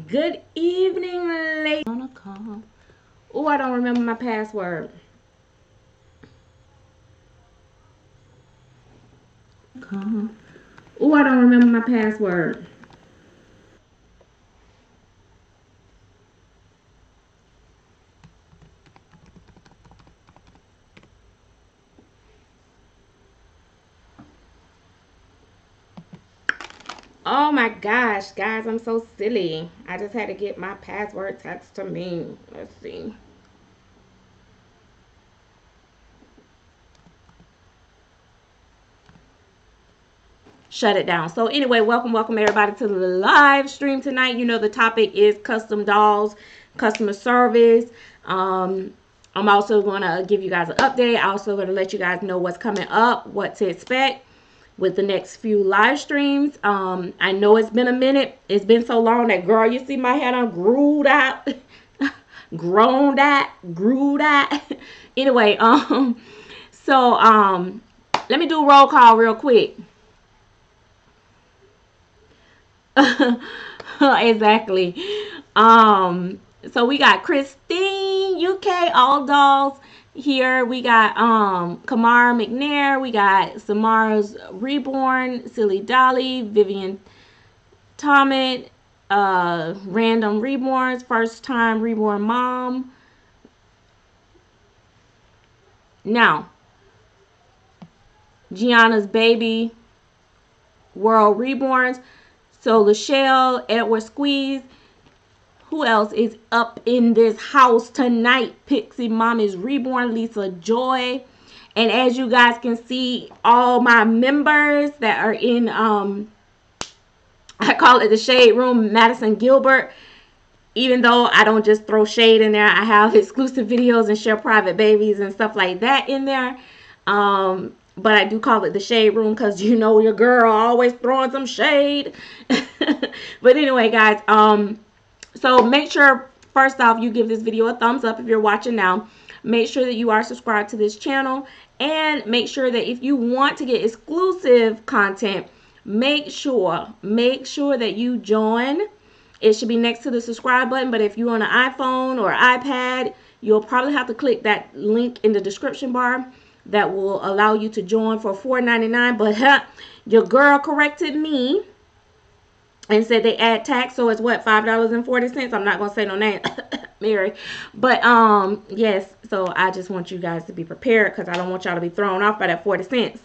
Good evening, ladies. Oh, I don't remember my password. Oh, I don't remember my password. Oh my gosh, guys, I'm so silly. I just had to get my password text to me. Let's see. Shut it down. So anyway, welcome everybody to the live stream tonight. You know the topic is custom dolls, customer service. I'm also going to give you guys an update. I'm also going to let you guys know what's coming up, what to expect with the next few live streams. I know it's been a minute. It's been so long that, girl, you see my head on grewed out. Grown out, grewed out. Anyway, let me do a roll call real quick. Exactly. Um, so we got Christine, UK, all dolls here. We got Kamara McNair. We got Samara's Reborn, Silly Dolly, Vivian Tomet, Random Reborns, First Time Reborn Mom. Now, Gianna's Baby, World Reborns. So Lachelle, Edward Squeeze. Who else is up in this house tonight? Pixie Mom is Reborn, Lisa Joy. And as you guys can see, all my members that are in, I call it the Shade Room, Madison Gilbert. Even though I don't just throw shade in there, I have exclusive videos and share private babies and stuff like that in there. But I do call it the Shade Room because you know your girl always throwing some shade. But anyway, guys, so make sure, first off, you give this video a thumbs up if you're watching now. Make sure that you are subscribed to this channel. And make sure that if you want to get exclusive content, make sure that you join. It should be next to the subscribe button. But if you're on an iPhone or iPad, you'll probably have to click that link in the description bar. That will allow you to join for $4.99. But your girl corrected me and said they add tax, so it's what, $5.40. I'm not gonna say no name, Mary, but yes. So I just want you guys to be prepared because I don't want y'all to be thrown off by that 40 cents.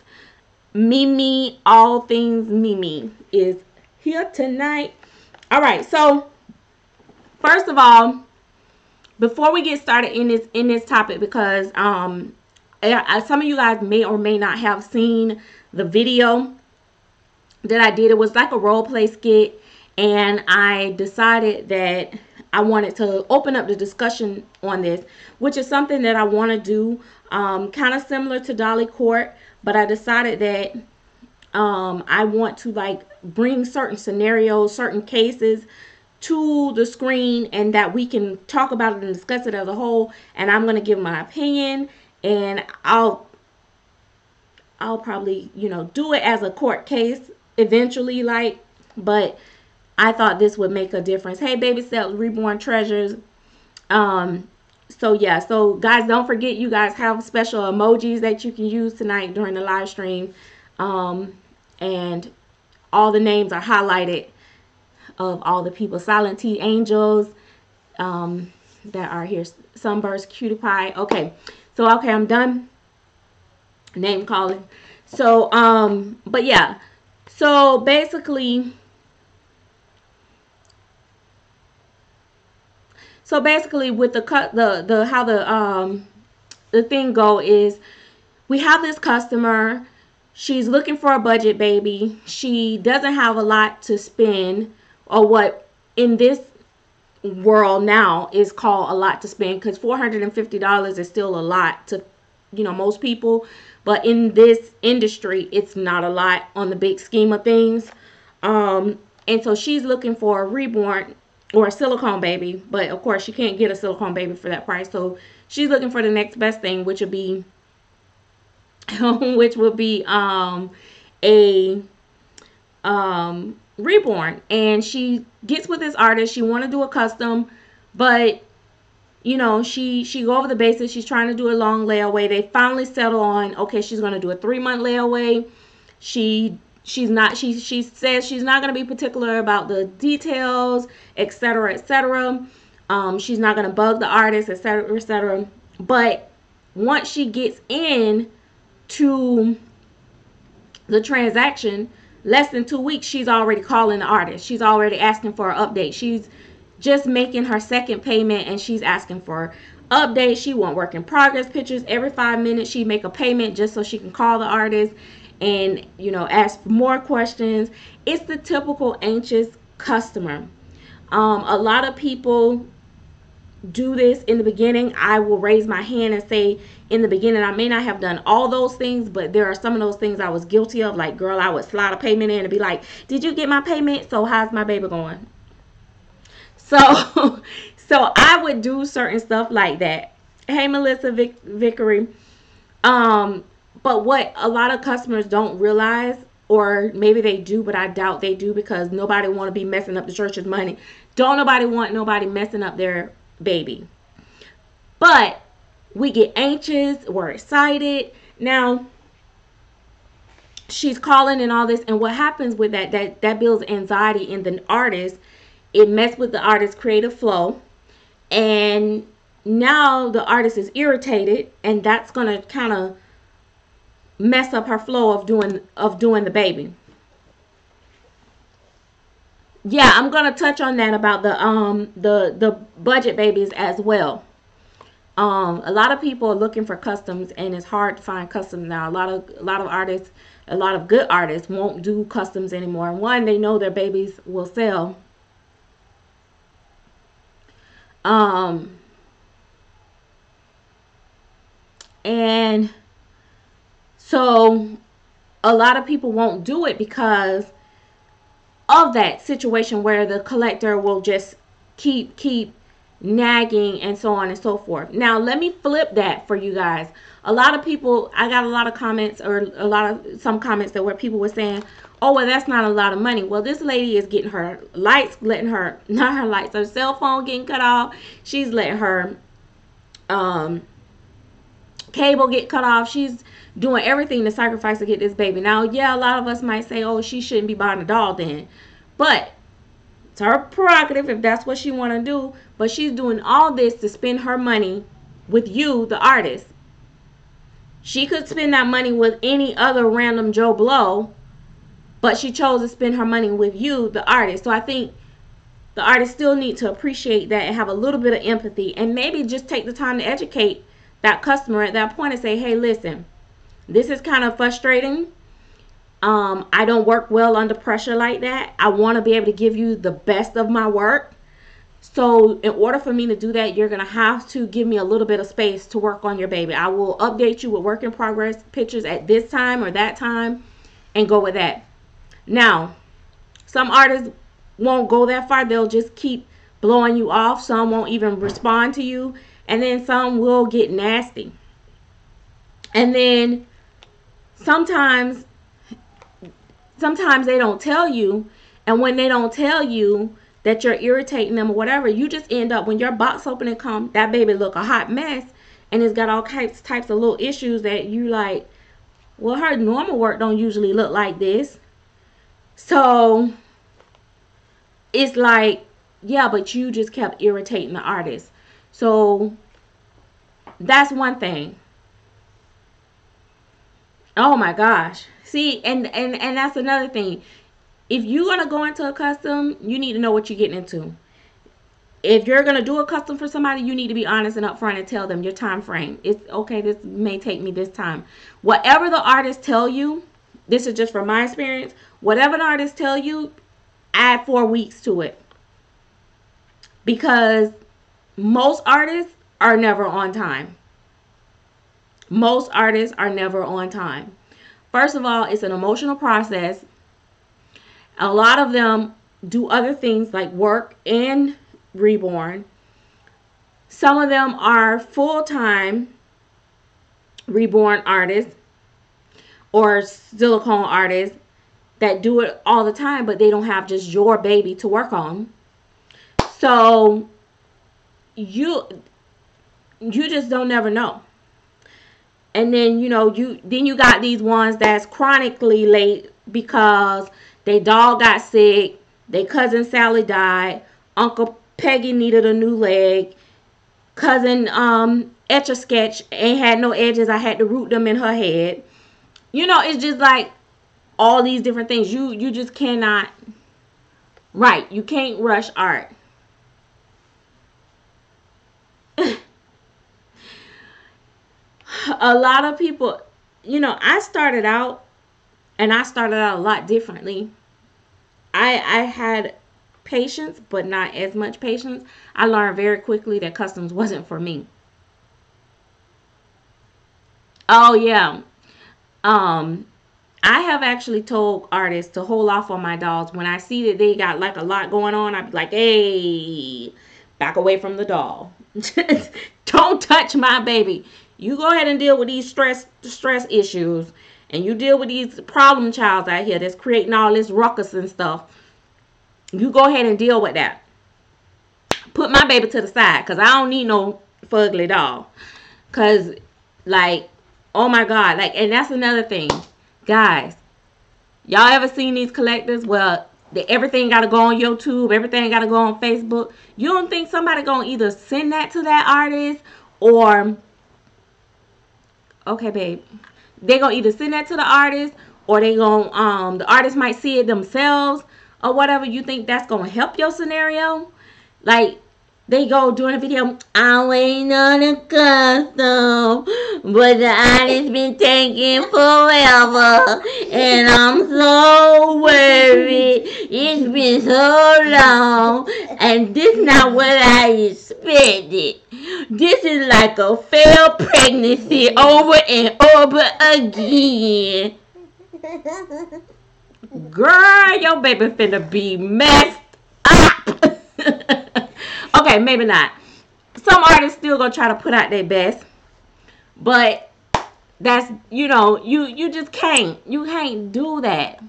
Mimi, all things Mimi is here tonight. All right, so first of all, before we get started in this topic, because some of you guys may or may not have seen the video that I did. It was like a role play skit, and I decided that I wanted to open up the discussion on this, which is something that I want to do, kind of similar to Dolly Court, but I decided that I want to like bring certain scenarios, certain cases to the screen, and that we can talk about it and discuss it as a whole. And I'm going to give my opinion, and I'll probably, do it as a court case eventually, like, but I thought this would make a difference. Hey, baby steps, reborn treasures. So yeah, so guys, don't forget, you guys have special emojis that you can use tonight during the live stream. And all the names are highlighted of all the people. Silent T Angels, that are here. Sunburst, Cutie Pie. Okay, so okay, I'm done name calling. So but yeah, so basically with the how the thing go is, we have this customer. She's looking for a budget baby. She doesn't have a lot to spend, or what in this world now is called a lot to spend, because $450 is still a lot to most people, but in this industry it's not a lot on the big scheme of things. And so she's looking for a reborn or a silicone baby, but of course she can't get a silicone baby for that price, so she's looking for the next best thing, which would be a reborn, and she gets with this artist. She want to do a custom, but you know, she go over the basics. She's trying to do a long layaway. They finally settle on, okay, she's going to do a 3-month layaway. She says she's not going to be particular about the details, etc., etc. She's not going to bug the artist, etc., etc. But once she gets in to the transaction, less than 2 weeks, she's already calling the artist. She's already asking for an update. She's just making her second payment, and she's asking for updates. She want work in progress pictures every 5 minutes. She make a payment just so she can call the artist and, you know, ask for more questions. It's the typical anxious customer. A lot of people do this in the beginning. I will raise my hand and say, in the beginning, I may not have done all those things, but there are some of those things I was guilty of. Like, girl, I would slide a payment in and be like, did you get my payment? So how's my baby going? So so I would do certain stuff like that. Hey, Melissa Vickery. But what a lot of customers don't realize, or maybe they do, but I doubt they do, because nobody want to be messing up the church's money. Don't nobody want nobody messing up their baby. But we get anxious, we're excited. Now, she's calling and all this, and what happens with that builds anxiety in the artist. It messes with the artist's creative flow, and now the artist is irritated, and that's gonna kind of mess up her flow of doing the baby. Yeah, I'm gonna touch on that about the budget babies as well. A lot of people are looking for customs, and it's hard to find customs now. A lot of artists, a lot of good artists won't do customs anymore. One, they know their babies will sell. Um, and so a lot of people won't do it because of that situation where the collector will just keep nagging and so on and so forth. Now, let me flip that for you guys. A lot of people, I got a lot of comments, or some comments that where people were saying, oh, well, that's not a lot of money. Well, this lady is getting her lights, not her lights, her cell phone getting cut off. She's letting her cable get cut off. She's doing everything to sacrifice to get this baby. Now, yeah, a lot of us might say, oh, she shouldn't be buying a doll then. But it's her prerogative if that's what she want to do. But she's doing all this to spend her money with you, the artist. She could spend that money with any other random Joe Blow, but she chose to spend her money with you, the artist. So I think the artist still need to appreciate that and have a little bit of empathy, and maybe just take the time to educate that customer at that point and say, hey, listen, this is kind of frustrating. I don't work well under pressure like that. I want to be able to give you the best of my work. So in order for me to do that, you're going to have to give me a little bit of space to work on your baby. I will update you with work in progress pictures at this time or that time and go with that. Now, some artists won't go that far. They'll just keep blowing you off. Some won't even respond to you. And then some will get nasty. And then sometimes they don't tell you. And when they don't tell you that you're irritating them or whatever, you just end up, when your box opening come, that baby look a hot mess. And it's got all types of little issues that you like, well, her normal work don't usually look like this. So it's like, yeah, but you just kept irritating the artist. So that's one thing. Oh my gosh. See, and that's another thing. If you're going to go into a custom, you need to know what you're getting into. If you're going to do a custom for somebody, you need to be honest and upfront and tell them your time frame. It's okay, this may take me this time. Whatever the artist tell you, this is just from my experience, whatever the artist tell you, add 4 weeks to it. Because most artists are never on time. Most artists are never on time. First of all, it's an emotional process. A lot of them do other things like work and reborn. Some of them are full-time reborn artists or silicone artists that do it all the time, but they don't have just your baby to work on. So you just don't never know. And then you got these ones that's chronically late because their dog got sick, their cousin Sally died, Uncle Peggy needed a new leg, cousin Etch a Sketch ain't had no edges, I had to root them in her head. It's just like all these different things. You just cannot. Right, you can't rush art. A lot of people, I started out a lot differently. I had patience, but not as much patience. I learned very quickly that customs wasn't for me. Oh yeah. Um I have actually told artists to hold off on my dolls. When I see that they got like a lot going on, I'd be like, hey, back away from the doll. Don't touch my baby. You go ahead and deal with these stress issues, and you deal with these problem childs out here that's creating all this ruckus and stuff. You go ahead and deal with that. Put my baby to the side, because I don't need no fugly doll. Because, like, oh my God. Like, and that's another thing. Guys, y'all ever seen these collectors? Well, everything got to go on YouTube. Everything got to go on Facebook. You don't think somebody going to either send that to that artist or... Okay, babe. They going to either send that to the artist or they going to... the artist might see it themselves or whatever. You think that's going to help your scenario? Like, they go doing a video, I'm waiting on a custom, but the artist been taking forever, and I'm so worried. It's been so long, and this not what I expected. This is like a failed pregnancy over and over again. Girl, your baby finna be messed up. Okay, maybe not. Some artists still gonna try to put out their best, but that's you just can't. You can't do that.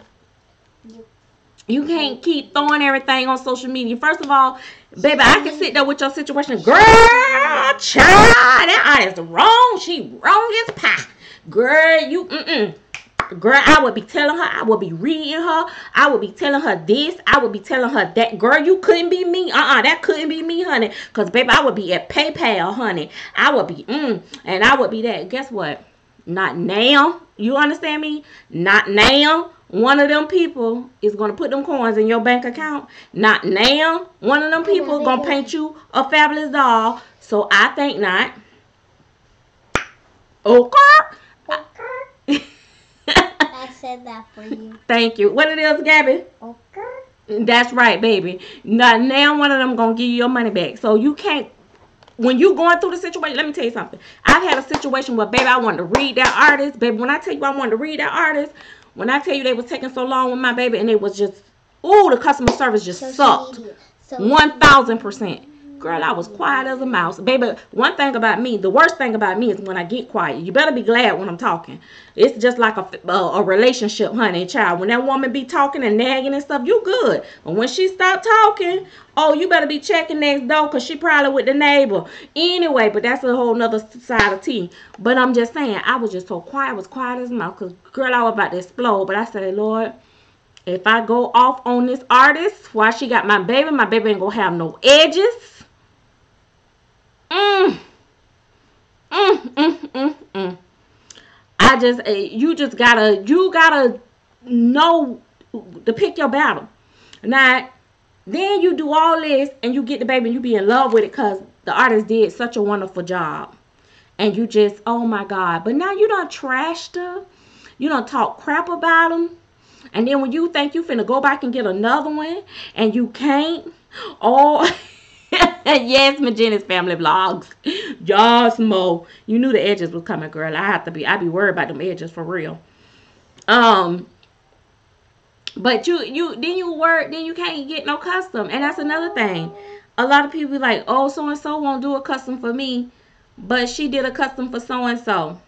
You can't keep throwing everything on social media. First of all, baby, I can sit there with your situation. Girl, child, that artist wrong. She wrong as pie. Girl, you Girl, I would be telling her, I would be reading her, I would be telling her this, I would be telling her that. Girl, you couldn't be me. That couldn't be me, honey. Because, baby, I would be at PayPal, honey. I would be, and I would be that. Guess what? Not now. You understand me? Not now. One of them people is going to put them coins in your bank account. Not now. One of them people going to paint you a fabulous doll. So, I think not. Okay. I said that for you. Thank you. What it is, Gabby? Okay. That's right, baby. Now one of them gonna give you your money back. So you can't. When you going through the situation, let me tell you something. I've had a situation where, baby, I wanted to read that artist. Baby, when I tell you I wanted to read that artist, when I tell you they was taking so long with my baby, and it was just, the customer service just sucked. 1,000%. Girl, I was quiet as a mouse. Baby, one thing about me, the worst thing about me is when I get quiet. You better be glad when I'm talking. It's just like a relationship, honey, child. When that woman be talking and nagging and stuff, you good. But when she stop talking, you better be checking next door because she probably with the neighbor. Anyway, but that's a whole nother side of tea. But I'm just saying, I was just so quiet. I was quiet as a mouse because, girl, I was about to explode. But I said, Lord, if I go off on this artist while she got my baby ain't going to have no edges. You gotta know to pick your battle. Now, then you do all this and you get the baby and you be in love with it because the artist did such a wonderful job. And you just, oh my God. But now you done trashed her. You done talk crap about them. And then when you think you finna go back and get another one and you can't, yes, Magina's family vlogs. Yes, Mo. You knew the edges was coming, girl. I be worried about them edges for real. But then you can't get no custom. And that's another thing. A lot of people be like, oh, so and so won't do a custom for me, but she did a custom for so and so.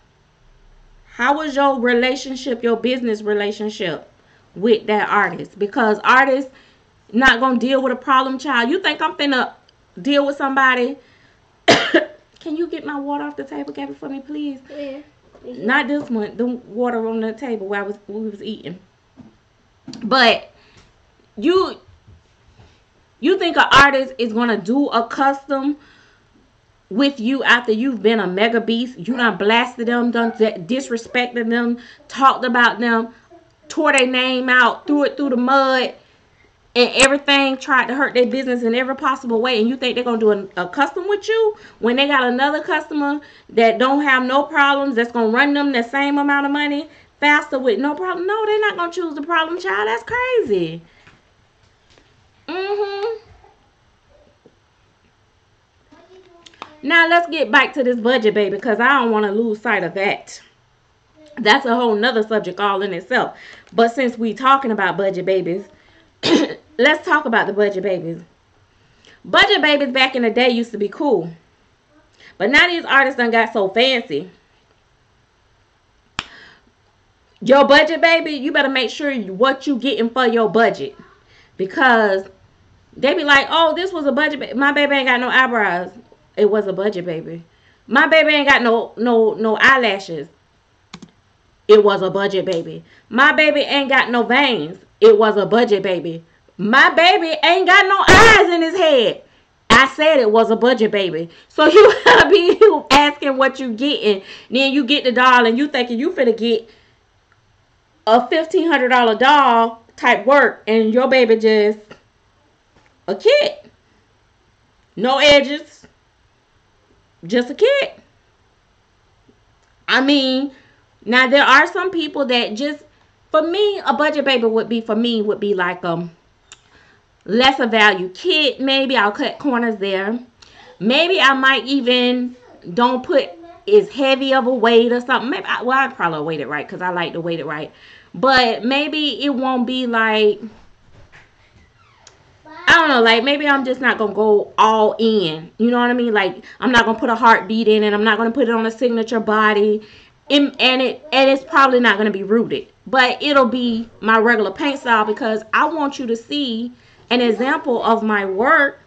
How was your relationship, your business relationship? with that artist, because artists not gonna deal with a problem child. You think I'm finna deal with somebody? Can you get my water off the table, Gabby, for me, please? Yeah. Not this one. The water on the table where we was eating. But you think an artist is gonna do a custom with you after you've been a mega beast? You done blasted them, done disrespected them, talked about them, tore their name out, threw it through the mud, and everything, tried to hurt their business in every possible way, and you think they're gonna do a custom with you when they got another customer that don't have no problems, that's gonna run them the same amount of money faster with no problem? No, they're not gonna choose the problem child. That's crazy. Now let's get back to this budget baby, because I don't want to lose sight of that. That's a whole nother subject all in itself. But since we talking about budget babies, let's talk about the budget babies. Budget babies back in the day used to be cool. But now these artists done got so fancy. Your budget baby, you better make sure what you getting for your budget. Because they be like, oh, this was a budget baby. My baby ain't got no eyebrows. It was a budget baby. My baby ain't got no eyelashes. It was a budget baby. My baby ain't got no veins. It was a budget baby. My baby ain't got no eyes in his head. I said it was a budget baby. So you gotta be asking what you getting. Then you get the doll and you thinking you finna get a $1,500 doll type work, and your baby just a kid. No edges. Just a kid. I mean, now there are some people that just, for me, a budget baby would be like lesser value kid. Maybe I'll cut corners there. Maybe I might even don't put as heavy of a weight or something. Maybe I'd probably weight it right because I like to weight it right. But maybe it won't be like, I don't know, like maybe I'm just not gonna go all in. You know what I mean? Like I'm not gonna put a heartbeat in it. I'm not gonna put it on a signature body, and it's probably not gonna be rooted. But it'll be my regular paint style because I want you to see an example of my work,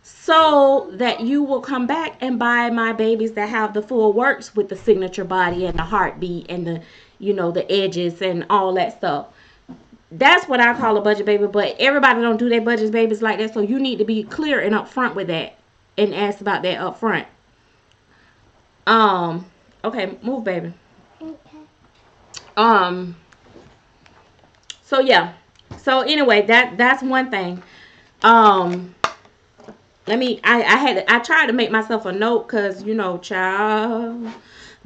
so that you will come back and buy my babies that have the full works with the signature body and the heartbeat and the, the edges and all that stuff. That's what I call a budget baby, but everybody don't do their budget babies like that, so you need to be clear and upfront with that and ask about that upfront. Okay, move, baby. Okay. So yeah. So anyway, that's one thing. Let me. I tried to make myself a note because child,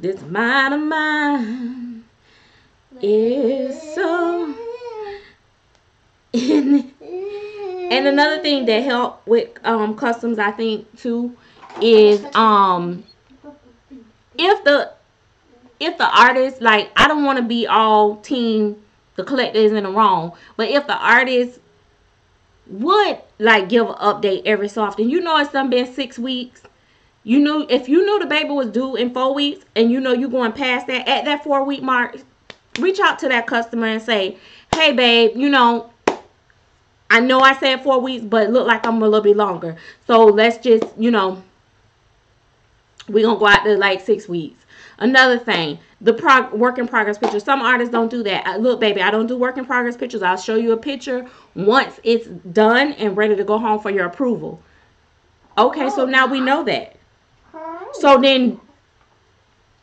this mind of mine is so. And another thing that help with customs, I think too, is if the artist, like, I don't want to be all team the collector is in the wrong, but if the artist would like give an update every so often, it's done been 6 weeks. If you knew the baby was due in 4 weeks and you going past that, at that 4-week mark, reach out to that customer and say, hey babe, I know I said 4 weeks, but look like I'm a little bit longer. So let's just, we're going to go out to like 6 weeks. Another thing, the work in progress picture. Some artists don't do that. Look, baby, I don't do work in progress pictures. I'll show you a picture once it's done and ready to go home for your approval. Okay, so now we know that. So then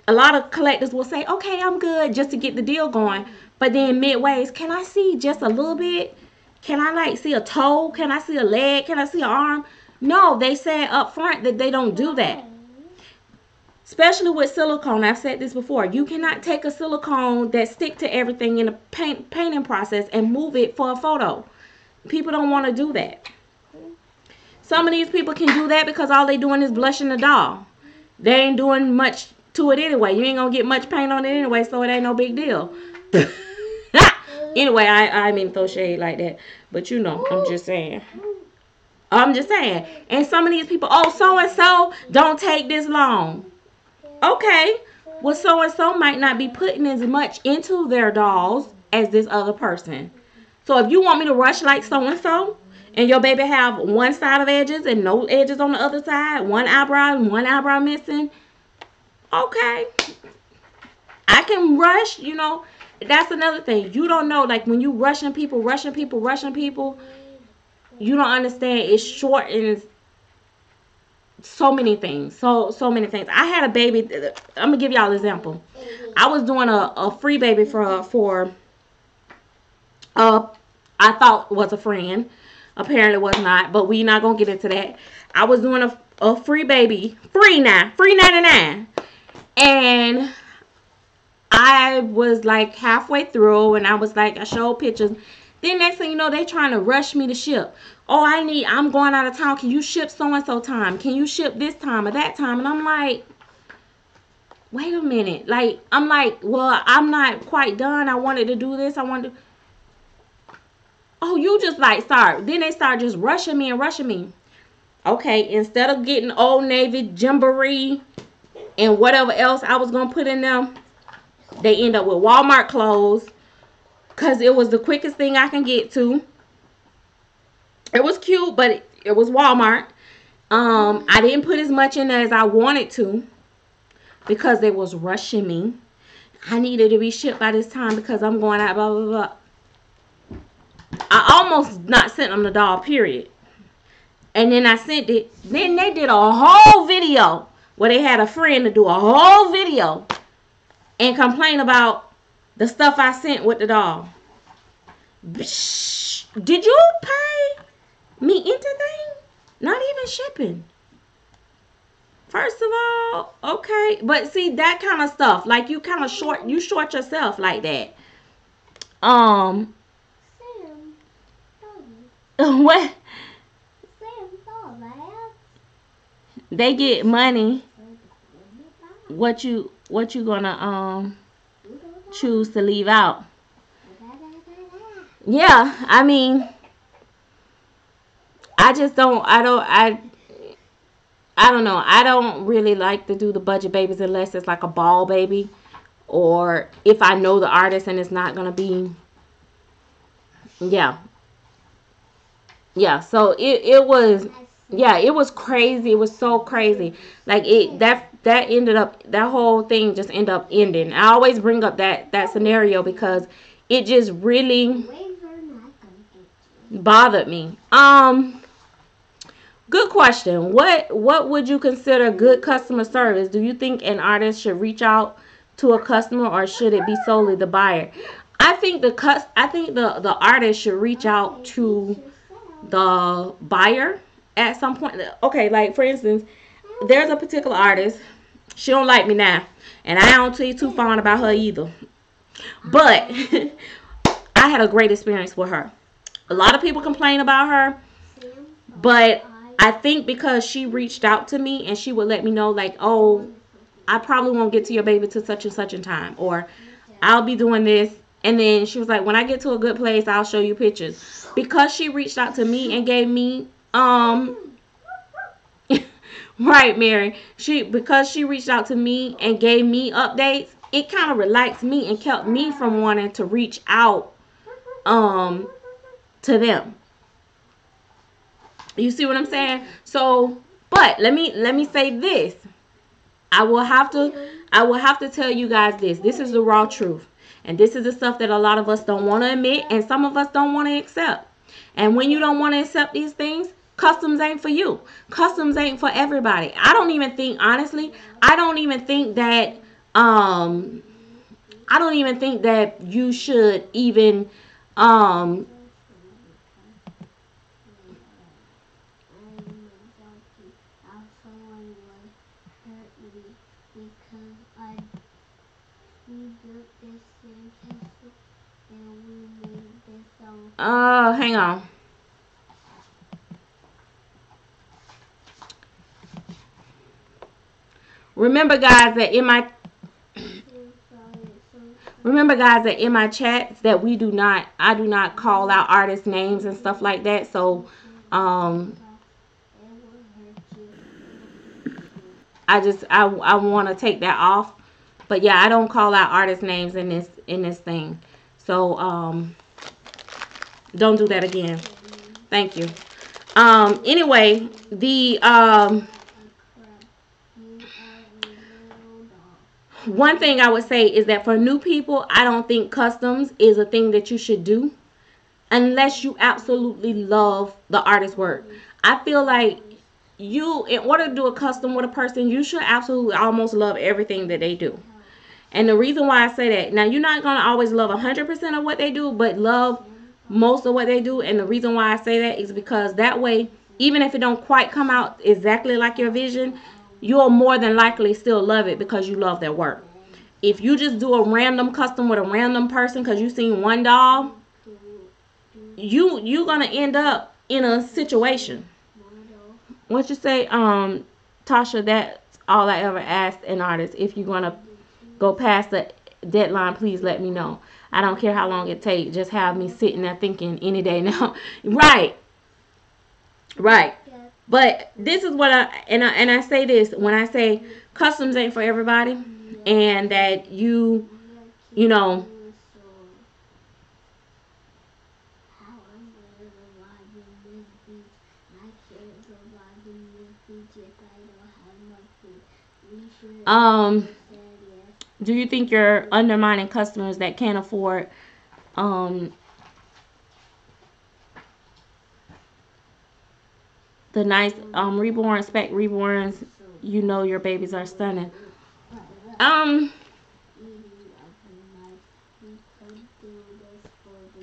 a lot of collectors will say, okay, I'm good, just to get the deal going. But then midways, can I see just a little bit? Can I like see a toe? Can I see a leg? Can I see an arm? No, they said up front that they don't do that. Especially with silicone. I've said this before. You cannot take a silicone that stick to everything in the painting process and move it for a photo. People don't want to do that. Some of these people can do that because all they doing is blushing the doll. They ain't doing much to it anyway. You ain't going to get much paint on it anyway, so it ain't no big deal. Anyway, I mean throw shade like that. But I'm just saying. And some of these people, oh, so-and-so don't take this long. Okay. Well, so-and-so might not be putting as much into their dolls as this other person. So if you want me to rush like so and so, and your baby have one side of edges and no edges on the other side, one eyebrow and one eyebrow missing, okay, I can rush. That's another thing. You don't know, like when you rushing people, you don't understand. It shortens so many things. So many things. I had a baby. I'm gonna give y'all an example. I was doing a free baby for uh I thought was a friend. Apparently was not, but we not gonna get into that. I was doing a free baby, free 99, and I was like halfway through, and I was like, I showed pictures. Then next thing you know, they trying to rush me to ship. Oh, I'm going out of town. Can you ship so and so time? Can you ship this time or that time? And I'm like, wait a minute. Like, I'm like, well, I'm not quite done. I wanted to do this. I wanted to. Oh, you just like start. Then they start just rushing me and rushing me. Okay, instead of getting Old Navy, Gymboree, and whatever else I was gonna put in them, they end up with Walmart clothes because it was the quickest thing I can get to. It was cute, but it was Walmart. I didn't put as much in there as I wanted to because they was rushing me. I needed to be shipped by this time because I'm going out, blah, blah, blah. I almost not sent them the doll, period. And then I sent it. Then they did a whole video where they had a friend to do a whole video and complain about the stuff I sent with the doll. Did you pay me anything? Not even shipping. First of all, okay. But see, that kind of stuff, like you kind of short yourself like that. Sam, What? Sam thought that. They get money. What you gonna choose to leave out? Yeah, I mean, I just don't. I don't know. I don't really like to do the budget babies unless it's like a ball baby, or if I know the artist and it's not gonna be. Yeah, yeah. So it was. Yeah, it was crazy. It was so crazy. Like that ended up, that whole thing just ended up ending. I always bring up that scenario because it just really bothered me. Good question. What would you consider good customer service? Do you think an artist should reach out to a customer or should it be solely the buyer? I think the artist should reach out to the buyer at some point. Okay, like for instance, there's a particular artist. She don't like me now, and I don't tell you too fond about her either. But I had a great experience with her. A lot of people complain about her, but I think because she reached out to me and she would let me know, like, oh, I probably won't get to your baby till such and such a time, or I'll be doing this. And then she was like, when I get to a good place, I'll show you pictures. Because she reached out to me and gave me, right, Mary. Because she reached out to me and gave me updates, it kind of relaxed me and kept me from wanting to reach out, to them. You see what I'm saying? So, but let me say this. I will have to tell you guys this. This is the raw truth. And this is the stuff that a lot of us don't want to admit and some of us don't want to accept. And when you don't want to accept these things, customs ain't for you. Customs ain't for everybody. I don't even think, honestly, I don't even think that you should even hang on. Remember guys that in my chats that I do not call out artist names and stuff like that. So I want to take that off. But yeah, I don't call out artist names in this thing. So Don't do that again. Thank you. Anyway, the one thing I would say is that for new people, I don't think customs is a thing that you should do unless you absolutely love the artist's work. I feel like you, in order to do a custom with a person, you should absolutely almost love everything that they do. And the reason why I say that, now you're not going to always love 100% of what they do, but love most of what they do. And the reason why I say that is because that way, even if it don't quite come out exactly like your vision, you'll more than likely still love it because you love their work. If you just do a random custom with a random person because you seen one doll, you're gonna end up in a situation. What you say, Tasha? That's all I ever asked an artist. If you're gonna go past the deadline, please let me know. I don't care how long it takes. Just have me sitting there thinking any day now. Right, right. But this is what I say this when I say customs ain't for everybody, and that you know um do you think you're undermining customers that can't afford um the nice reborn spec reborns? You know your babies are stunning. um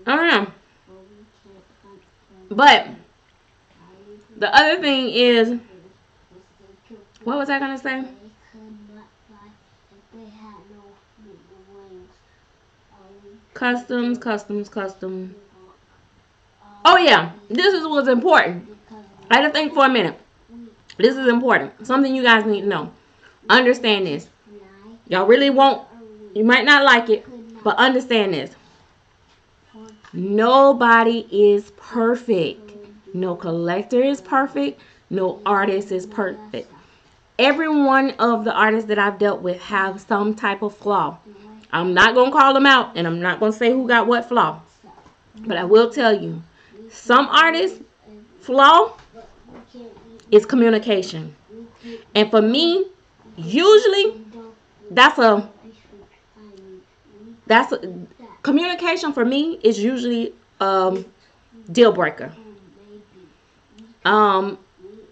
I don't know, but the other thing is, what was I gonna say? Customs. Oh yeah, this is what's important. I had to think for a minute. This is important. Something you guys need to know. Understand this. Y'all really won't. You might not like it, but understand this. Nobody is perfect. No collector is perfect. No artist is perfect. Every one of the artists that I've dealt with have some type of flaw. I'm not going to call them out, and I'm not going to say who got what flaw. But I will tell you, some artists' flaw is communication. And for me, usually that's a that's a, communication for me is usually deal breaker. Um,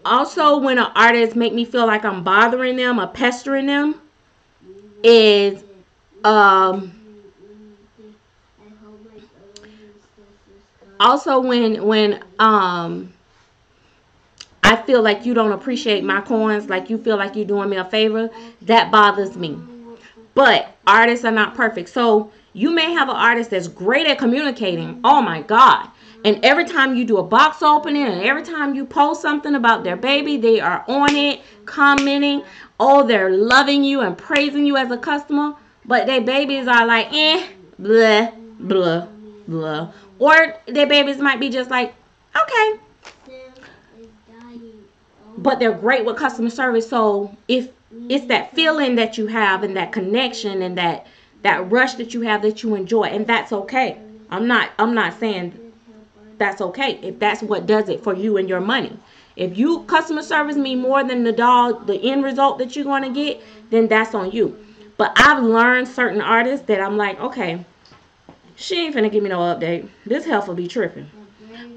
Also, when an artist make me feel like I'm bothering them or pestering them, is um also when I feel like you don't appreciate my coins, like you feel like you're doing me a favor, that bothers me. But artists are not perfect. So you may have an artist that's great at communicating. Oh my God. And every time you do a box opening and every time you post something about their baby, they are on it, commenting. Oh, they're loving you and praising you as a customer. But their babies are like, blah, blah, blah. Or their babies might be just like, okay, but they're great with customer service. So if it's that feeling that you have and that connection and that rush that you have that you enjoy, and that's okay. I'm not saying that's okay if that's what does it for you and your money. If you customer service me more than the end result that you're going to get, then that's on you. But I've learned certain artists that I'm like, okay, she ain't finna give me no update. This health will be tripping.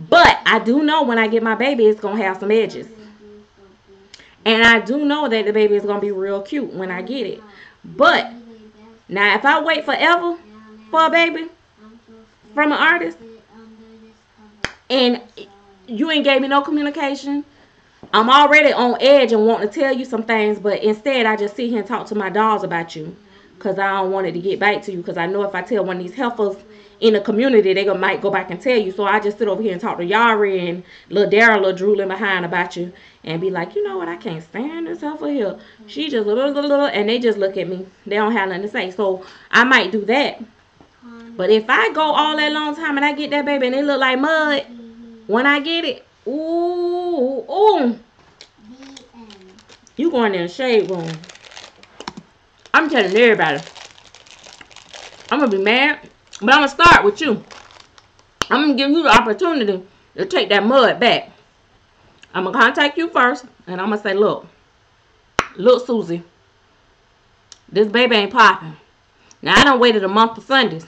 But I do know when I get my baby, it's gonna have some edges. And I do know that the baby is going to be real cute when I get it. But now, if I wait forever for a baby from an artist and you ain't gave me no communication, I'm already on edge and want to tell you some things, but instead I just sit here and talk to my dolls about you because I don't want it to get back to you, because I know if I tell one of these heifers in the community, they might go back and tell you. So I just sit over here and talk to Yari and little Daryl, little drooling behind about you and be like, you know what, I can't stand this heifer here. She just little, and they just look at me. They don't have nothing to say. So I might do that. But if I go all that long time and I get that baby and it look like mud, when I get it, ooh, you going in the shade room. I'm telling everybody. I'm going to be mad, but I'm going to start with you. I'm going to give you the opportunity to take that mud back. I'm going to contact you first, and I'm going to say, look, Susie, this baby ain't popping. Now, I done waited a month for Sundays,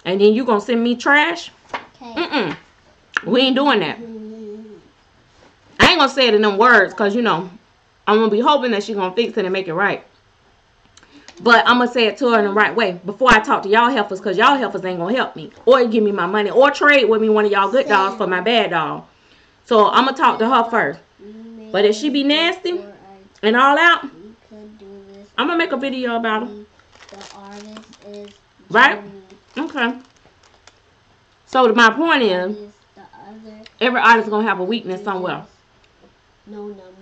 and then you going to send me trash? Okay. We ain't doing that. I ain't going to say it in them words because, you know, I'm going to be hoping that she's going to fix it and make it right. But I'm going to say it to her in the right way before I talk to y'all heifers, because y'all heifers ain't going to help me or give me my money or trade with me one of y'all good dogs for my bad dog. So I'm going to talk to her first. But if she be nasty and all out, I'm going to make a video about her. The artist is right? Okay. So my point is, every artist is going to have a weakness somewhere.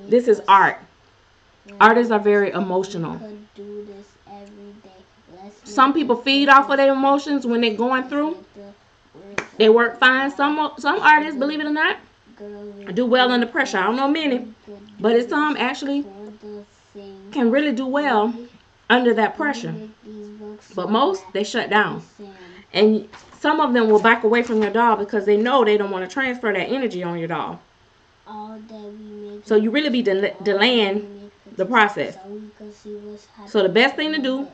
This is art. Artists are very emotional. Some people feed off of their emotions when they're going through. They work fine. Some artists, believe it or not, do well under pressure. I don't know many, but it's some actually can really do well under that pressure. But most, they shut down. And some of them will back away from your dog because they know they don't want to transfer that energy on your dog. So you really be delaying the process. So the best thing to do,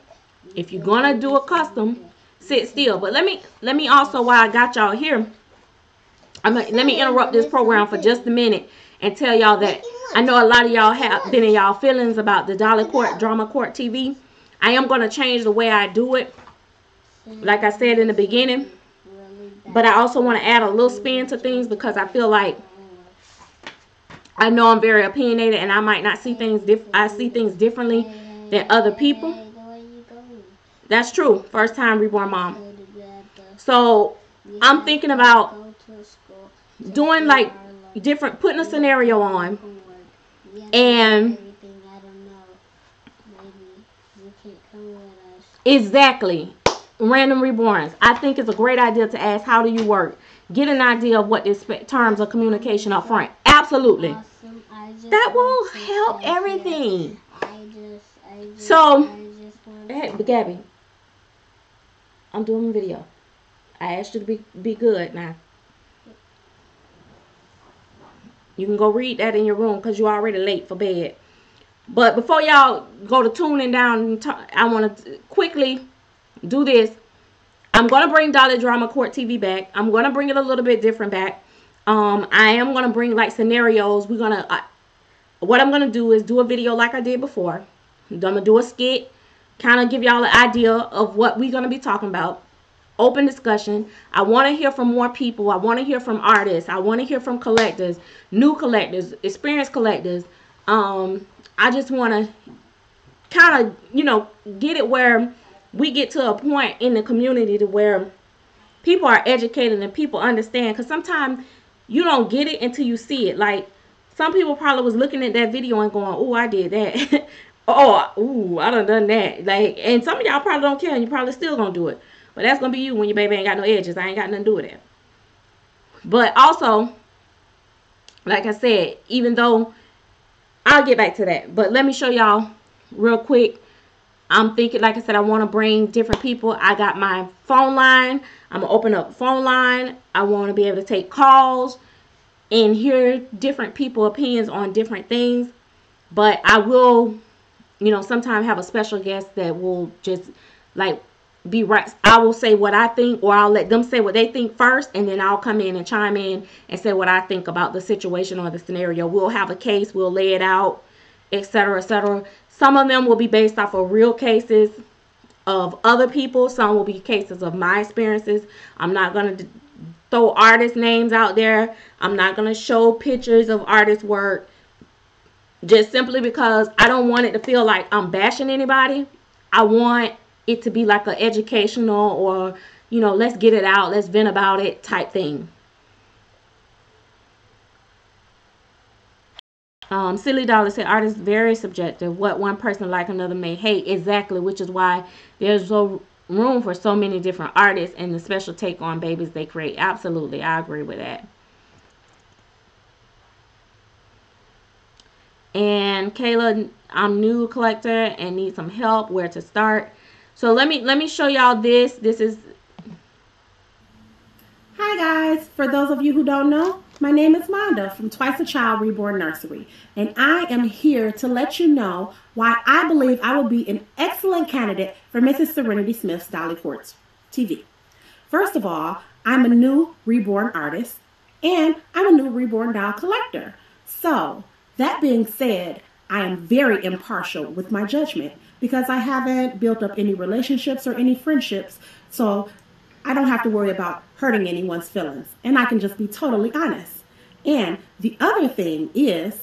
if you're gonna do a custom, sit still. But let me also, while I got y'all here, let me interrupt this program for just a minute and tell y'all that I know a lot of y'all have been in y'all feelings about the Dolly Court Drama Court TV. I am gonna change the way I do it, like I said in the beginning. But I also want to add a little spin to things because I feel like I know I'm very opinionated and I might not see things I see things differently than other people. That's true. First time reborn mom. So I'm thinking about doing like different, putting a scenario on, and exactly, random reborns. I think it's a great idea to ask, how do you work? Get an idea of what the terms of communication up front. Absolutely. That will help everything. So, hey, Gabby, I'm doing a video. I asked you to be good now. You can go read that in your room because you're already late for bed. But before y'all go to tuning down, I want to quickly do this. I'm going to bring Dolly Drama Court TV back. I'm going to bring it a little bit different back. I am going to bring like scenarios. What I'm going to do is do a video like I did before. I'm going to do a skit, kind of give y'all an idea of what we're going to be talking about. Open discussion. I want to hear from more people. I want to hear from artists. I want to hear from collectors, new collectors, experienced collectors. I just want to kind of, get it where we get to a point in the community to where people are educated and people understand. Because sometimes you don't get it until you see it. Like, some people probably was looking at that video and going, oh, I did that. Oh, I done that. Like, and some of y'all probably don't care and you probably still gonna do it. But that's gonna be you when your baby ain't got no edges. I ain't got nothing to do with that. But also, like I said, even though, I'll get back to that. But let me show y'all real quick. I'm thinking, like I said, I want to bring different people. I got my phone line. I'm going to open up the phone line. I want to be able to take calls and hear different people's opinions on different things. But I will, sometimes have a special guest that will just, like, be right. I will say what I think, or I'll let them say what they think first, and then I'll come in and chime in and say what I think about the situation or the scenario. We'll have a case. We'll lay it out, etc., etc. Some of them will be based off of real cases of other people. Some will be cases of my experiences. I'm not going to throw artist names out there. I'm not going to show pictures of artist work, just simply because I don't want it to feel like I'm bashing anybody. I want it to be like an educational or, let's get it out, let's vent about it type thing. Silly Dollar said, art is very subjective. What one person like another may hate. Exactly, which is why there's no room for so many different artists and the special take on babies they create. Absolutely, I agree with that. And Kayla, I'm new collector and need some help. Where to start? So let me show y'all this. This is. Hi guys, for those of you who don't know, my name is Monda from Twice a Child Reborn Nursery, and I am here to let you know why I believe I will be an excellent candidate for Mrs. Serenity Smith's Dolly Quartz TV. First of all, I'm a new reborn artist, and I'm a new reborn doll collector. So, that being said, I am very impartial with my judgment because I haven't built up any relationships or any friendships, so I don't have to worry about hurting anyone's feelings, and I can just be totally honest. And the other thing is,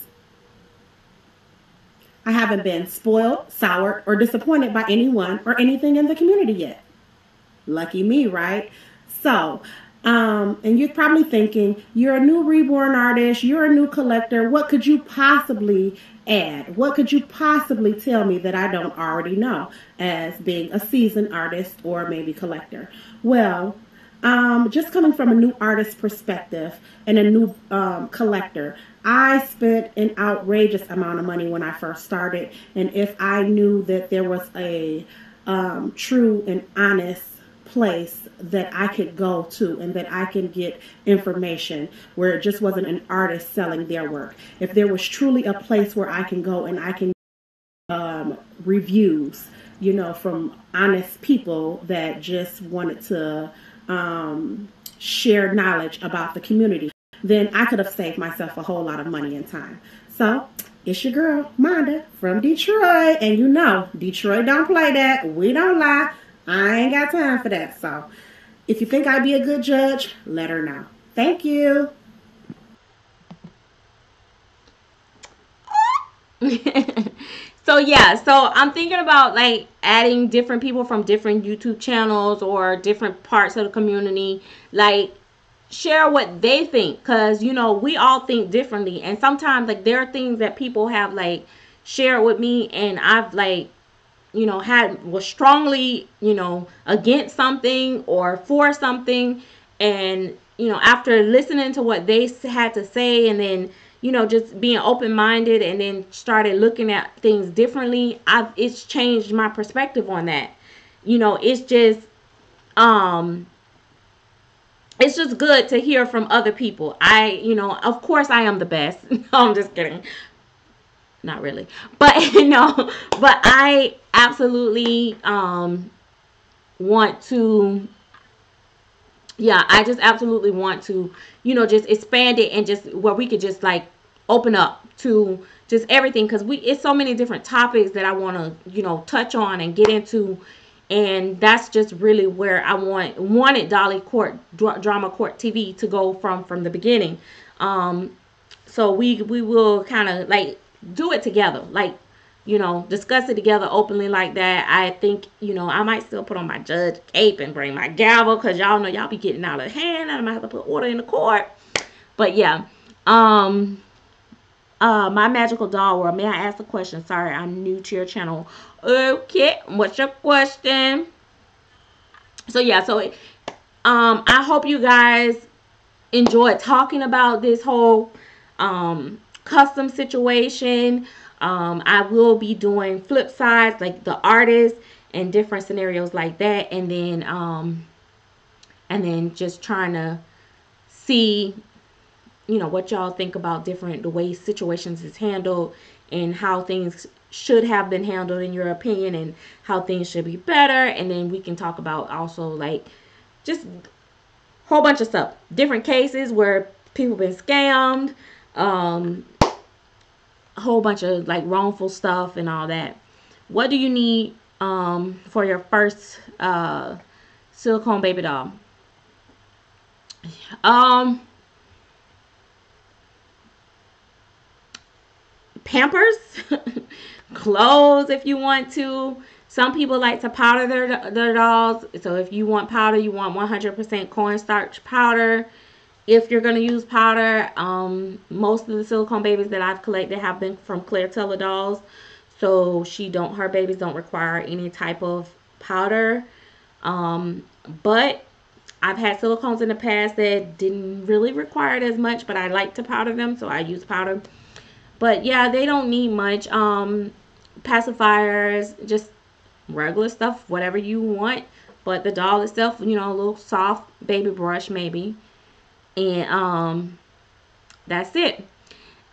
I haven't been spoiled, soured, or disappointed by anyone or anything in the community yet. Lucky me, right? So, and you're probably thinking, you're a new reborn artist, you're a new collector. What could you possibly add? What could you possibly tell me that I don't already know as being a seasoned artist or maybe collector? Well, just coming from a new artist perspective and a new collector, I spent an outrageous amount of money when I first started. And if I knew that there was a true and honest place that I could go to and that I can get information where it just wasn't an artist selling their work. If there was truly a place where I can go and I can reviews, from honest people that just wanted to share knowledge about the community, then I could have saved myself a whole lot of money and time. So it's your girl, Monda, from Detroit. And Detroit don't play that. We don't lie. I ain't got time for that. So if you think I'd be a good judge, let her know. Thank you. So I'm thinking about like adding different people from different YouTube channels or different parts of the community, like share what they think, because we all think differently, and sometimes like there are things that people have like shared with me, and I've like was strongly, against something or for something. And, after listening to what they had to say, and then, just being open-minded, and then started looking at things differently, it's changed my perspective on that. Um, it's just good to hear from other people. Of course I am the best. No, I'm just kidding. Not really, but but I absolutely want to, I just absolutely want to, just expand it, and just where we could just like open up to just everything, because it's so many different topics that I want to touch on and get into. And that's just really where I wanted Dolly Court Drama Court TV to go from the beginning. So we will kind of like do it together, like discuss it together openly like that. I think I might still put on my judge cape and bring my gavel, because y'all know y'all be getting out of hand, and I might have to put order in the court. But yeah, my magical doll world. May I ask a question? Sorry, I'm new to your channel. Okay, what's your question? So I hope you guys enjoyed talking about this whole custom situation. I will be doing flip sides, like the artist and different scenarios like that, and then just trying to see what y'all think about the way situations is handled, and how things should have been handled in your opinion, and how things should be better. And then we can talk about also like just a whole bunch of stuff, different cases where people been scammed, a whole bunch of like wrongful stuff and all that. What do you need for your first silicone baby doll? Pampers, clothes if you want to. Some people like to powder their dolls. So if you want powder, you want 100% cornstarch powder. If you're going to use powder, most of the silicone babies that I've collected have been from Claire Teller dolls. So her babies don't require any type of powder. But I've had silicones in the past that didn't really require it as much, but I like to powder them, so I use powder. But yeah, they don't need much. Pacifiers, just regular stuff, whatever you want. But the doll itself, a little soft baby brush maybe. And that's it.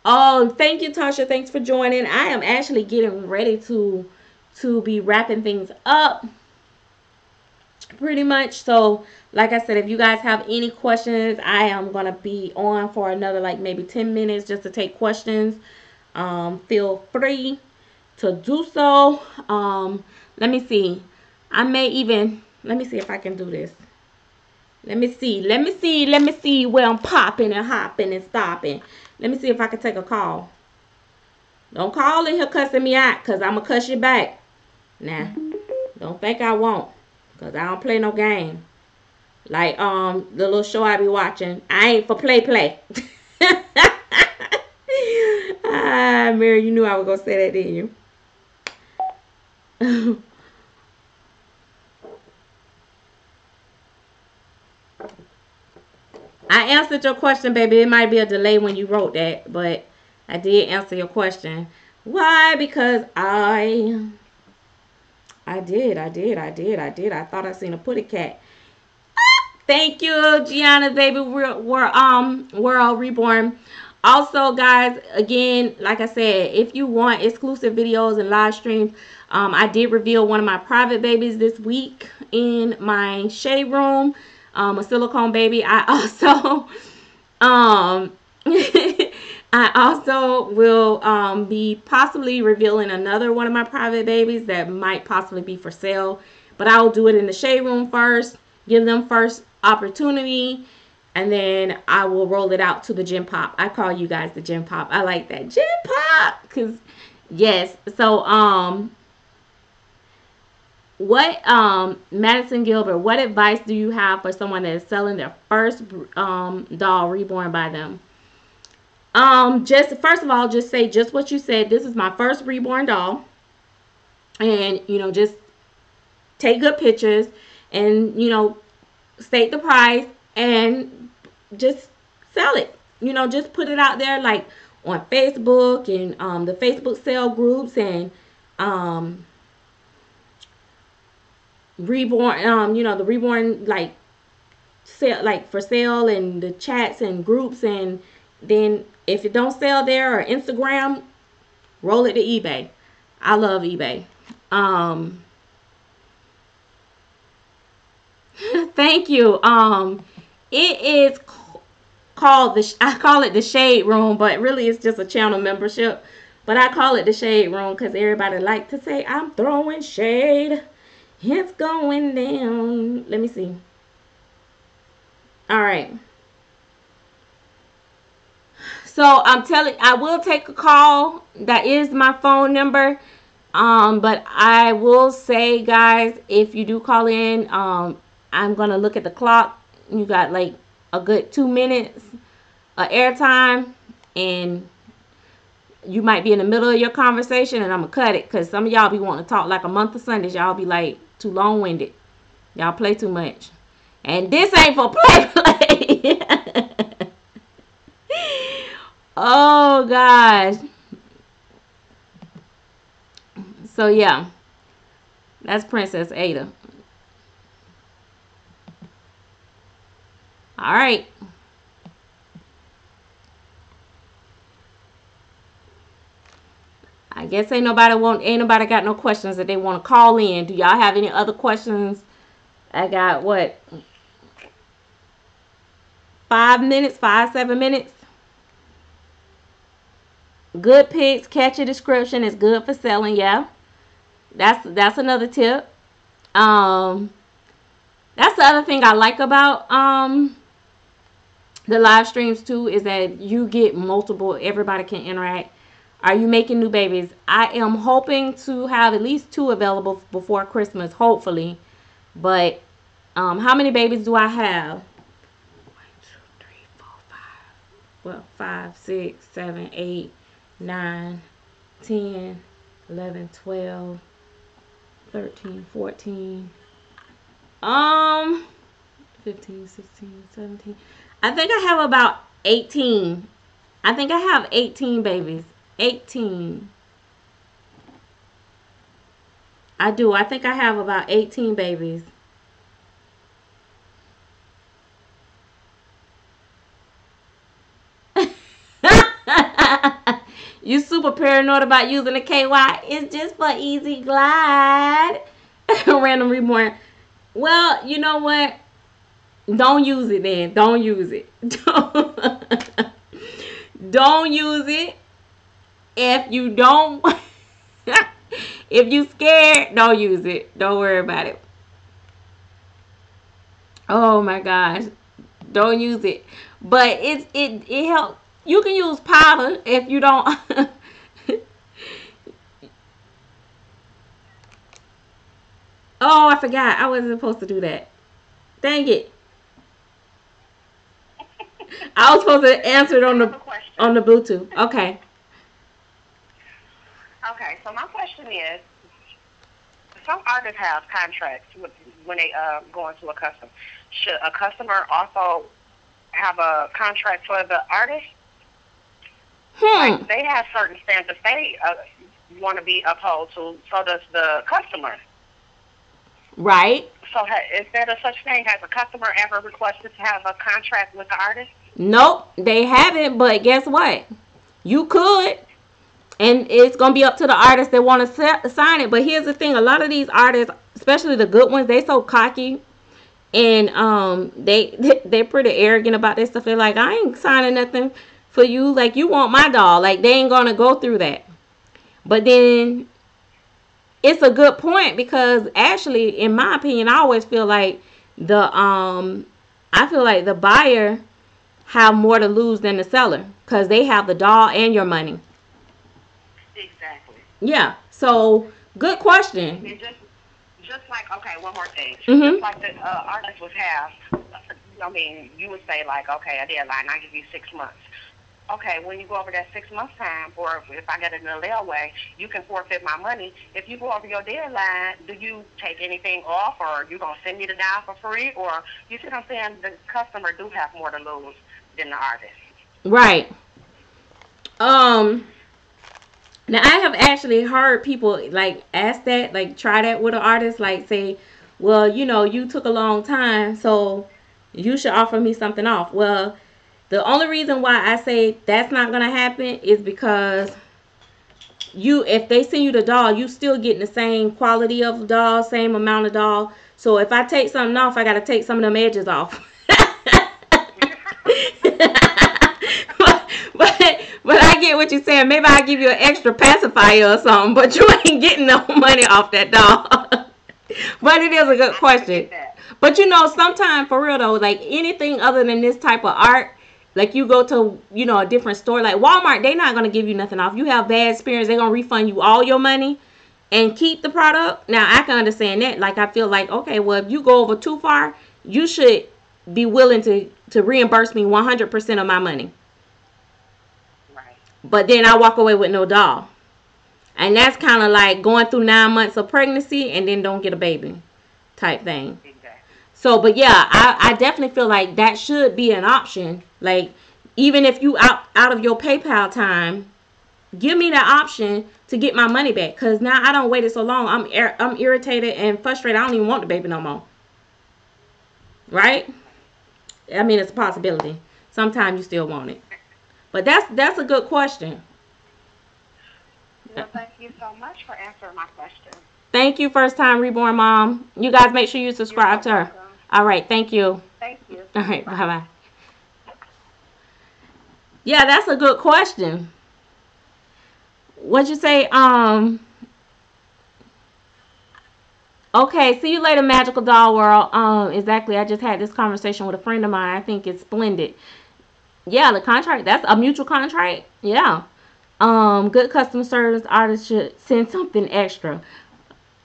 Oh, thank you, Tasha. Thanks for joining. I am actually getting ready to be wrapping things up pretty much. So, like I said, if you guys have any questions, I am gonna be on for another like maybe 10 minutes just to take questions. Feel free to do so. Let me see. I may even let me see if I can do this. Let me see. Let me see. Let me see where I'm popping and hopping and stopping. Let me see if I can take a call. Don't call in here cussing me out, cause I'ma cuss you back. Nah, don't think I won't, cause I don't play no game. Like the little show I be watching. I ain't for play. Ah, Mary, you knew I was gonna say that, didn't you? I answered your question, baby. It might be a delay when you wrote that, but I did answer your question. Why? Because I thought I seen a putty cat. Thank you, Gianna, baby. We're all reborn. Also, guys, again, like I said, if you want exclusive videos and live streams, I did reveal one of my private babies this week in my shade room, a silicone baby. I also, I also will be possibly revealing another one of my private babies that might possibly be for sale, but I'll do it in the shade room first, give them first opportunity, and then I will roll it out to the gym pop. I call you guys the gym pop. I like that gym pop because yes. So what Madison Gilbert, what advice do you have for someone that is selling their first doll reborn by them? Just first of all, just say just what you said. This is my first reborn doll, and just take good pictures, and state the price, and just sell it. Just put it out there like on Facebook and the Facebook sale groups and um, reborn. The reborn like sale like for sale and the chats and groups, and then if it don't sell there or Instagram, roll it to eBay. I love eBay. Um, Thank you. It is called I call it the Shade Room, but really it's just a channel membership. But I call it the Shade Room because everybody like to say I'm throwing shade. It's going down. Let me see. All right. So I will take a call. That is my phone number. But I will say, guys, if you do call in, I'm gonna look at the clock. You got like a good 2 minutes airtime, and you might be in the middle of your conversation, and I'm gonna cut it because some of y'all be wanting to talk like a month of Sundays. Y'all be like too long winded. Y'all play too much, and this ain't for play. Oh gosh. So yeah, that's Princess Ada. All right. I guess ain't nobody got no questions that they want to call in. Do y'all have any other questions? I got what, 5 minutes, 7 minutes. Good pics, catchy description is good for selling. Yeah, that's another tip. Um, that's the other thing I like about the live streams too, is that you get multiple. Everybody can interact. Are you making new babies? I am hoping to have at least 2 available before Christmas, hopefully. But how many babies do I have? 1, 2, 3, 4, 5. Well, 5, 6, 7, 8, 9, 10, 11, 12, 13, 14. 15, 16, 17. I think I have about 18. I think I have 18 babies. 18. I do. I think I have about 18 babies. You super paranoid about using the KY. It's just for easy glide. Random reborn. Well, you know what? Don't use it then. Don't use it. Don't use it. If you don't, if you scared, don't use it. Don't worry about it. Oh my gosh, don't use it. But it helps. You can use powder if you don't. Oh, I forgot. I wasn't supposed to do that. Dang it. I was supposed to answer it I on have the a question. on the Bluetooth. Okay. Okay, so my question is, some artists have contracts with, when they go into a custom. Should a customer also have a contract for the artist? Hmm. Like they have certain standards they want to be upheld to. So does the customer. Right. So is there a such thing? Has a customer ever requested to have a contract with the artist? Nope, they haven't. But guess what? You could. And it's gonna be up to the artists that want to sign it. But here's the thing: a lot of these artists, especially the good ones, they so cocky, and they're pretty arrogant about this stuff. They're like, I ain't signing nothing for you. Like, you want my doll. Like, they ain't gonna go through that. But then it's a good point, because actually, in my opinion, I always feel like the I feel like the buyer have more to lose than the seller, because they have the doll and your money. Exactly. Yeah. So good question. And just like, okay, one more thing. Just Mhm. like the artist would have, I mean, you would say like, okay, a deadline, I give you 6 months. Okay, when you go over that 6 months time, or if I get it in a layaway, you can forfeit my money. If you go over your deadline, do you take anything off, or you gonna send me the down for free, or you see what I'm saying? The customer do have more to lose than the artist. Right. Um. Now I have actually heard people like ask that, like try that with an artist, like say, well, you took a long time, so you should offer me something off. Well, the only reason why I say that's not gonna happen is because if they send you the doll, you still getting the same quality of doll, same amount of doll. So if I take something off, I gotta take some of them edges off. but I get what you're saying. Maybe I give you an extra pacifier or something, but you ain't getting no money off that doll. But it is a good I never question. get that. But sometimes for real though, like anything other than this type of art, like you go to a different store like Walmart, they not gonna give you nothing off. You have bad experience, they gonna refund you all your money and keep the product. Now I can understand that. Like I feel like, okay, well, if you go over too far, you should be willing to reimburse me 100% of my money. Right. But then I walk away with no doll. And that's kind of like going through 9 months of pregnancy and then don't get a baby type thing. Exactly. So, but yeah, I definitely feel like that should be an option. Like, even if you out of your PayPal time, give me the option to get my money back. Cause now I don't waited so long. I'm irritated and frustrated. I don't even want the baby no more. Right? Right. I mean, it's a possibility. Sometimes you still want it. But that's a good question. Well, thank you so much for answering my question. Thank you, first time reborn mom. You guys make sure you You're subscribe so to her. welcome. All right, thank you. Thank you. All right, bye Bye. bye. Yeah, that's a good question. What'd you say? Okay, see you later, Magical Doll World. Exactly. I just had this conversation with a friend of mine. I think it's splendid. Yeah, the contract. That's a mutual contract. Yeah. Good customer service. Artists should send something extra.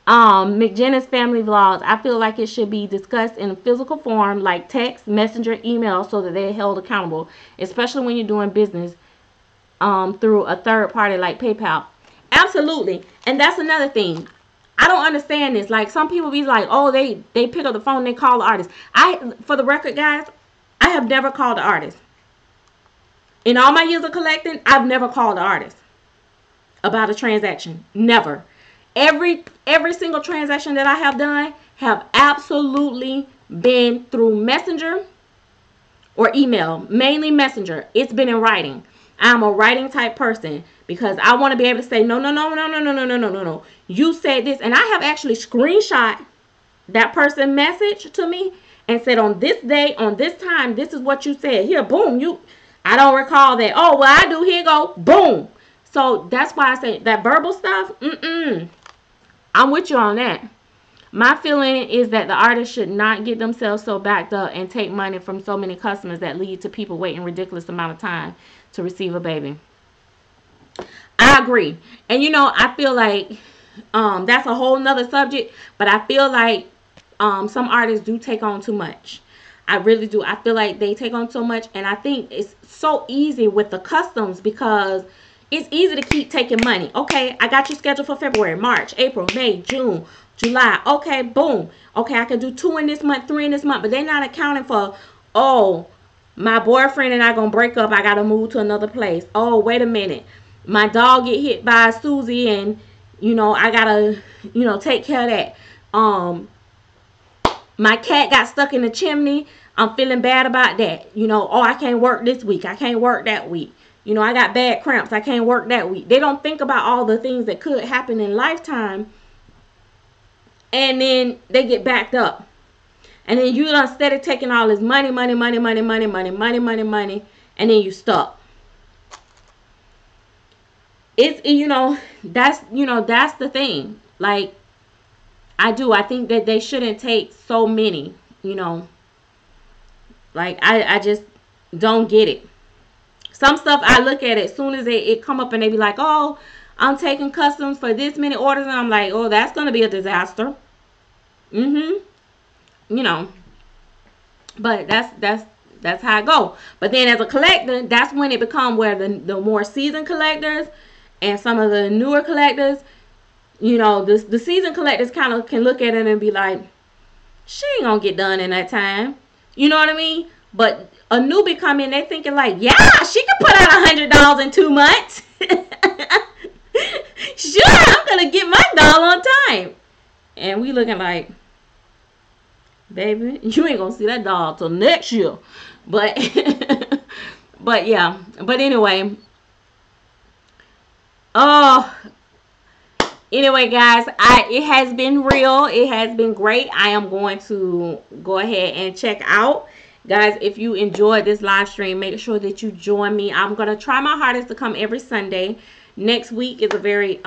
McGinnis family vlogs. I feel like it should be discussed in a physical form, like text, messenger, email, so that they're held accountable, especially when you're doing business through a third party like PayPal. Absolutely. And that's another thing. I don't understand this. Like, some people be like, oh, they pick up the phone, they call the artist. For the record, guys, I have never called the artist. In all my years of collecting, I've never called the artist about a transaction. Never. Every single transaction that I have done have absolutely been through Messenger or email, mainly Messenger. It's been in writing. I'm a writing type person because I want to be able to say, no, no, no, no, no, no, no, no, no, no, no. You said this. And I have actually screenshot that person message to me and said, on this day, on this time, this is what you said. Here, boom, I don't recall that. Oh, well, I do. Here you go. Boom. So that's why I say that verbal stuff, I'm with you on that. My feeling is that the artist should not get themselves so backed up and take money from so many customers that lead to people waiting ridiculous amount of time to receive a baby. I agree. And I feel like that's a whole nother subject, but I feel like some artists do take on too much. I really do. I feel like they take on so much, and I think it's so easy with the customs because it's easy to keep taking money. Okay, I got you scheduled for February, March, April, May, June, July. Okay, boom. Okay, I can do 2 in this month, 3 in this month, but they're not accounting for, oh, my boyfriend and I gonna break up. I gotta move to another place. Oh, wait a minute. My dog get hit by Susie, and I gotta take care of that. My cat got stuck in the chimney. I'm feeling bad about that. Oh, I can't work this week. I can't work that week. I got bad cramps. I can't work that week. They don't think about all the things that could happen in lifetime. And then they get backed up. And then you done steady taking all this money. And then you stuck. It's, that's the thing. Like, I think that they shouldn't take so many, Like, I just don't get it. Some stuff I look at it as soon as it come up and they be like, oh, I'm taking customs for this many orders. And I'm like, oh, that's going to be a disaster. But that's how I go. But then as a collector, that's when it become where the more seasoned collectors and some of the newer collectors, the seasoned collectors kind of can look at it and be like, she ain't gonna get done in that time. You know what I mean? But a newbie come in, they thinking like, yeah, she can put out $100 in 2 months. Sure, I'm gonna get my doll on time. And we looking like, baby, you ain't gonna see that doll till next year. But but yeah. But anyway. Anyway, guys, it has been real. It has been great. I am going to go ahead and check out. Guys, if you enjoyed this live stream, make sure that you join me. I'm going to try my hardest to come every Sunday. Next week is a very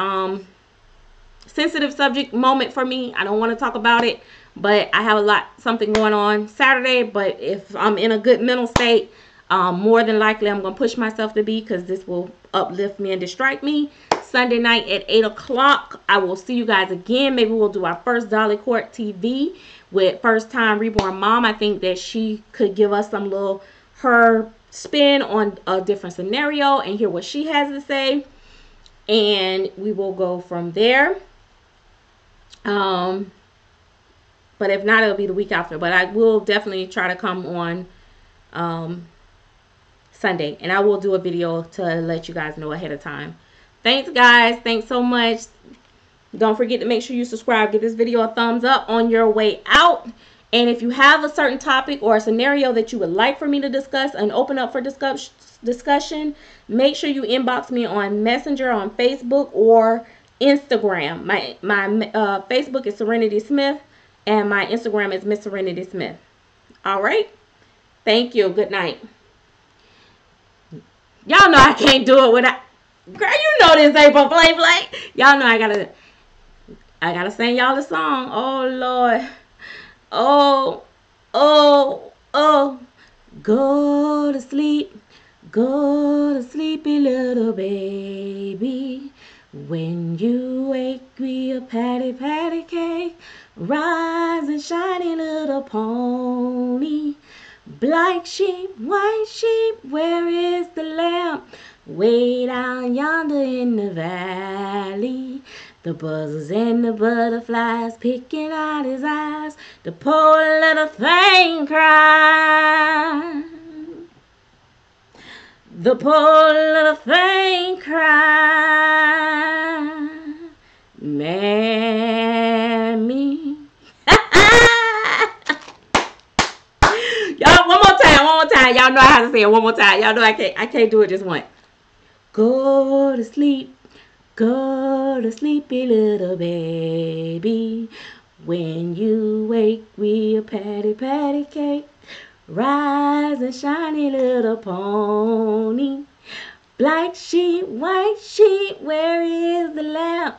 sensitive subject moment for me. I don't want to talk about it, but I have something going on Saturday. But if I'm in a good mental state, more than likely I'm going to push myself to be, because this will uplift me and distract me. Sunday night at 8 o'clock. I will see you guys again. Maybe we'll do our first Dolly Court TV with first time reborn mom. I think that she could give us her spin on a different scenario and hear what she has to say. And we will go from there. But if not, it'll be the week after. But I will definitely try to come on Sunday. And I will do a video to let you guys know ahead of time. Thanks, guys. Thanks so much. Don't forget to make sure you subscribe. Give this video a thumbs up on your way out. And if you have a certain topic or a scenario that you would like for me to discuss and open up for discussion, make sure you inbox me on Messenger, on Facebook, or Instagram. My Facebook is Serenity Smith, and my Instagram is MsSerenity Smith. All right. Thank you. Good night. Y'all know I can't do it without... Girl, you know this ain't for play. Y'all know I gotta sing y'all the song. Oh, Lord. Oh. Go to sleep, sleepy little baby. When you wake, be a patty cake. Rise and shiny little pony. Black sheep, white sheep, where is the lamb? Way down yonder in the valley. The buzzers and the butterflies picking out his eyes. The poor little thing cries. The poor little thing cries. Mammy. Y'all, one more time. Y'all know I have to say it one more time. Y'all know I can't do it just once. Go to sleep, sleepy little baby. When you wake, we'll patty cake. Rise and shiny little pony. Black sheep, white sheep, where is the lamb?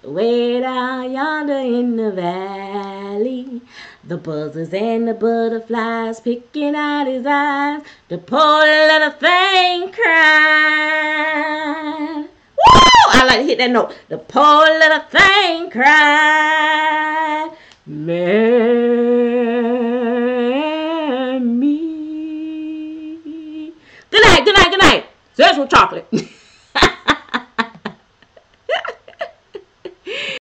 Way down yonder in the valley. The buzzards and the butterflies picking out his eyes. The poor little thing cried. Woo! I like to hit that note. The poor little thing cried. Me. Good night. Serves with chocolate.